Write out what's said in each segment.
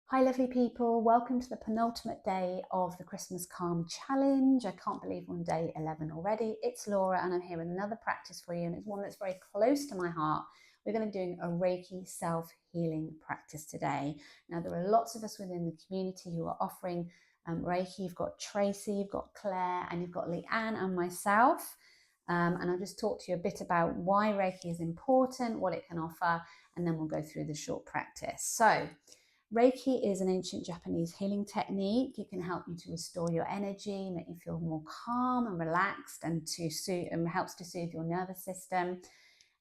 Hi lovely people, welcome to the penultimate day of the Christmas Calm Challenge. I can't believe we're on day 11 already. It's Laura and I'm here with another practice for you, and it's one that's very close to my heart. We're going to be doing a Reiki self-healing practice today. Now there are lots of us within the community who are offering Reiki. You've got Tracy, you've got Claire, and you've got Leanne and myself. And I'll just talk to you a bit about why Reiki is important, what it can offer, and then we'll go through the short practice. So Reiki is an ancient Japanese healing technique. It can help you to restore your energy, make you feel more calm and relaxed, and helps to soothe your nervous system.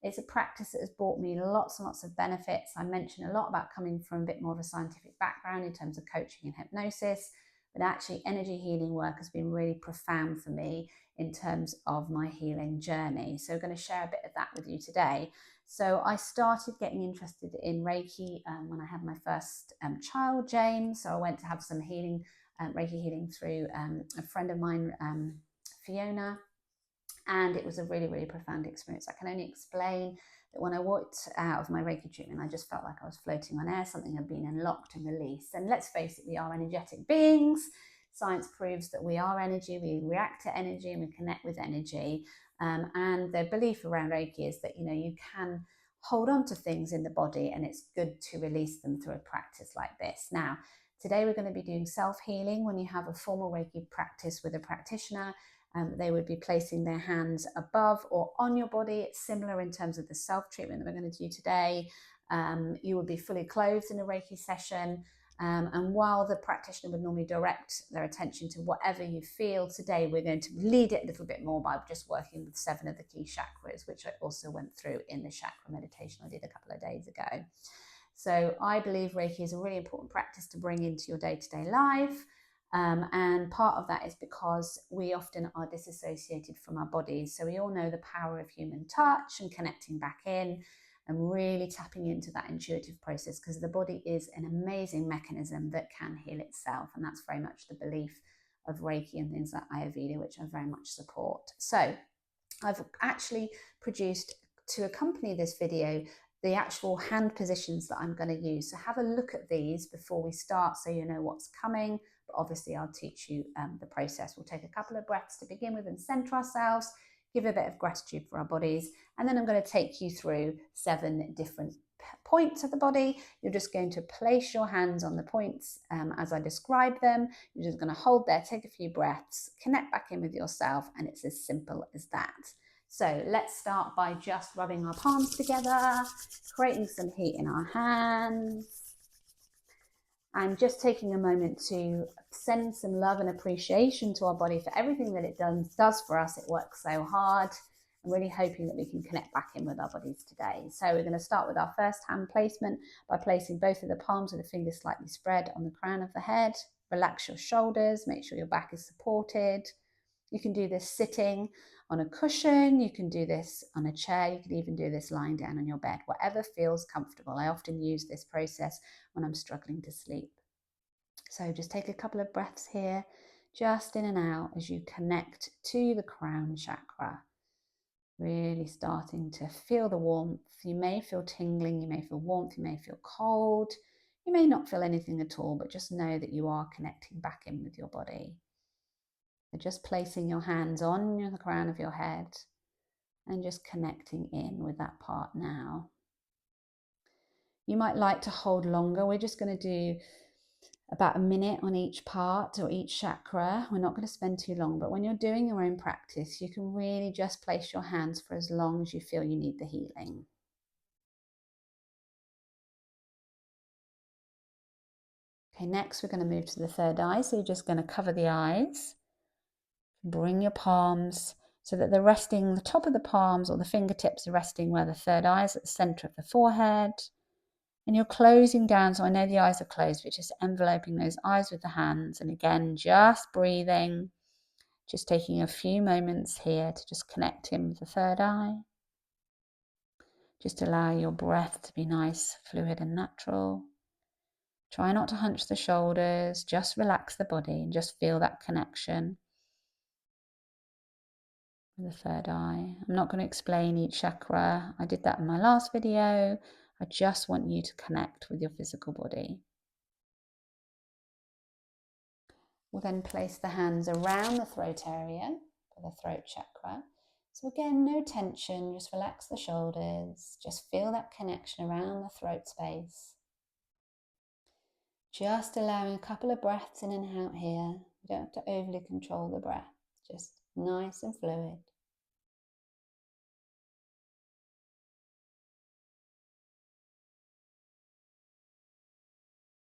It's a practice that has brought me lots and lots of benefits. I mentioned a lot about coming from a bit more of a scientific background in terms of coaching and hypnosis, but actually energy healing work has been really profound for me in terms of my healing journey. So I'm going to share a bit of that with you today. So I started getting interested in Reiki when I had my first child, James. So I went to have some healing, Reiki healing through a friend of mine, Fiona, and it was a really, really profound experience. I can only explain that when I walked out of my Reiki treatment, I just felt like I was floating on air. Something had been unlocked and released. And let's face it, we are energetic beings. Science proves that we are energy, we react to energy, and we connect with energy. And the belief around Reiki is that, you can hold on to things in the body, and it's good to release them through a practice like this. Now, today we're going to be doing self-healing. When you have a formal Reiki practice with a practitioner, they would be placing their hands above or on your body. It's similar in terms of the self-treatment that we're going to do today. You would be fully clothed in a Reiki session. And while the practitioner would normally direct their attention to whatever you feel, today we're going to lead it a little bit more by just working with 7 of the key chakras, which I also went through in the chakra meditation I did a couple of days ago. So I believe Reiki is a really important practice to bring into your day-to-day life. And part of that is because we often are disassociated from our bodies. So we all know the power of human touch and connecting back in and really tapping into that intuitive process, because the body is an amazing mechanism that can heal itself. And that's very much the belief of Reiki and things like Ayurveda, which I very much support. So I've actually produced, to accompany this video, the actual hand positions that I'm going to use. So have a look at these before we start so you know what's coming. But obviously I'll teach you the process. We'll take a couple of breaths to begin with and center ourselves, give a bit of gratitude for our bodies, and then I'm going to take you through 7 different points of the body. You're just going to place your hands on the points as I describe them. You're just going to hold there, take a few breaths, connect back in with yourself, and it's as simple as that. So let's start by just rubbing our palms together, creating some heat in our hands, and just taking a moment to send some love and appreciation to our body for everything that it does for us. It works so hard. I'm really hoping that we can connect back in with our bodies today. So we're going to start with our first hand placement by placing both of the palms with the fingers slightly spread on the crown of the head. Relax your shoulders, make sure your back is supported. You can do this sitting on a cushion, you can do this on a chair, you can even do this lying down on your bed, whatever feels comfortable. I often use this process when I'm struggling to sleep. So just take a couple of breaths here, just in and out as you connect to the crown chakra. Really starting to feel the warmth. You may feel tingling, you may feel warmth, you may feel cold, you may not feel anything at all, but just know that you are connecting back in with your body. So just placing your hands on the crown of your head and just connecting in with that part now. You might like to hold longer. We're just going to do about a minute on each part or each chakra. We're not going to spend too long, but when you're doing your own practice, you can really just place your hands for as long as you feel you need the healing. Okay, next we're going to move to the third eye. So you're just going to cover the eyes. Bring your palms so that they're resting, the top of the palms or the fingertips are resting where the third eye is, at the center of the forehead. And you're closing down, so I know the eyes are closed, but just enveloping those eyes with the hands. And again, just breathing, just taking a few moments here to just connect in with the third eye. Just allow your breath to be nice, fluid and natural. Try not to hunch the shoulders, just relax the body and just feel that connection with the third eye. I'm not going to explain each chakra. I did that in my last video. I just want you to connect with your physical body. We'll then place the hands around the throat area for the throat chakra. So again, no tension, just relax the shoulders, just feel that connection around the throat space. Just allowing a couple of breaths in and out here. You don't have to overly control the breath, just nice and fluid.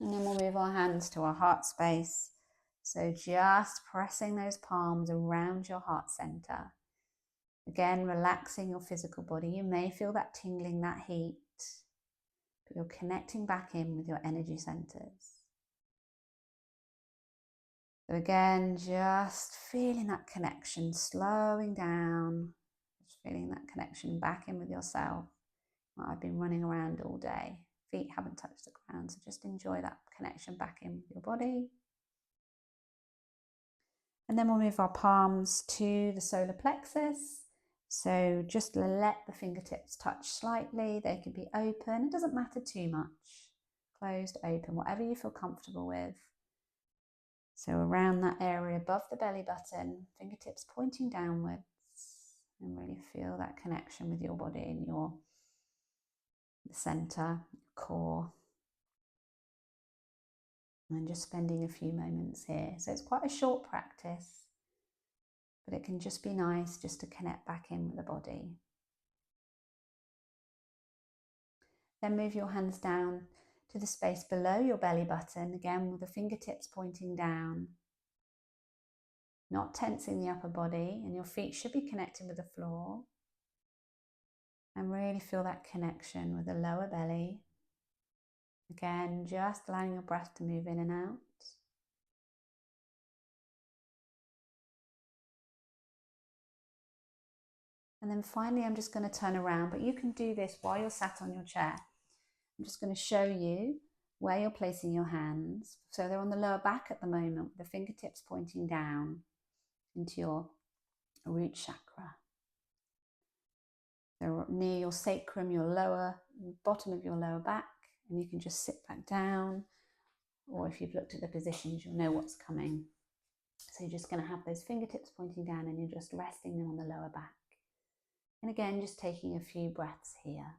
And then we'll move our hands to our heart space. So just pressing those palms around your heart center. Again, relaxing your physical body. You may feel that tingling, that heat, but you're connecting back in with your energy centers. So again, just feeling that connection, slowing down, just feeling that connection back in with yourself. Well, I've been running around all day. Feet haven't touched the ground, so just enjoy that connection back in with your body. And then we'll move our palms to the solar plexus. So just let the fingertips touch slightly. They can be open. It doesn't matter too much. Closed, open, whatever you feel comfortable with. So around that area above the belly button, fingertips pointing downwards, and really feel that connection with your body and your center, core. And just spending a few moments here. So it's quite a short practice, but it can just be nice just to connect back in with the body. Then move your hands down to the space below your belly button, again with the fingertips pointing down. Not tensing the upper body, and your feet should be connected with the floor. And really feel that connection with the lower belly. Again, just allowing your breath to move in and out. And then finally, I'm just going to turn around, but you can do this while you're sat on your chair. I'm just going to show you where you're placing your hands. So they're on the lower back at the moment, with the fingertips pointing down into your root chakra. They're near your sacrum, your lower, bottom of your lower back, and you can just sit back down, or if you've looked at the positions, you'll know what's coming. So you're just going to have those fingertips pointing down and you're just resting them on the lower back. And again, just taking a few breaths here.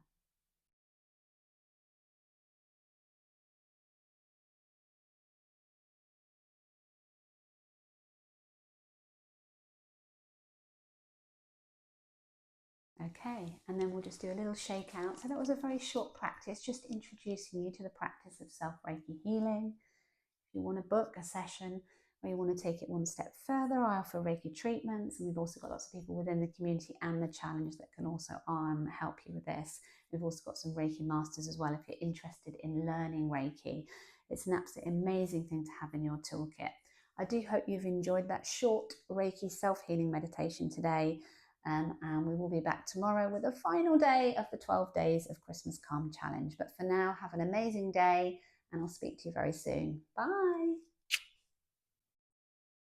Okay, and then we'll just do a little shake out. So that was a very short practice, just introducing you to the practice of self-Reiki healing. If you want to book a session or you want to take it one step further, I offer Reiki treatments, and we've also got lots of people within the community and the challenge that can also help you with this. We've also got some Reiki masters as well if you're interested in learning Reiki. It's an absolutely amazing thing to have in your toolkit. I do hope you've enjoyed that short Reiki self-healing meditation today. And we will be back tomorrow with the final day of the 12 days of Christmas Calm Challenge. But for now, have an amazing day, and I'll speak to you very soon. Bye.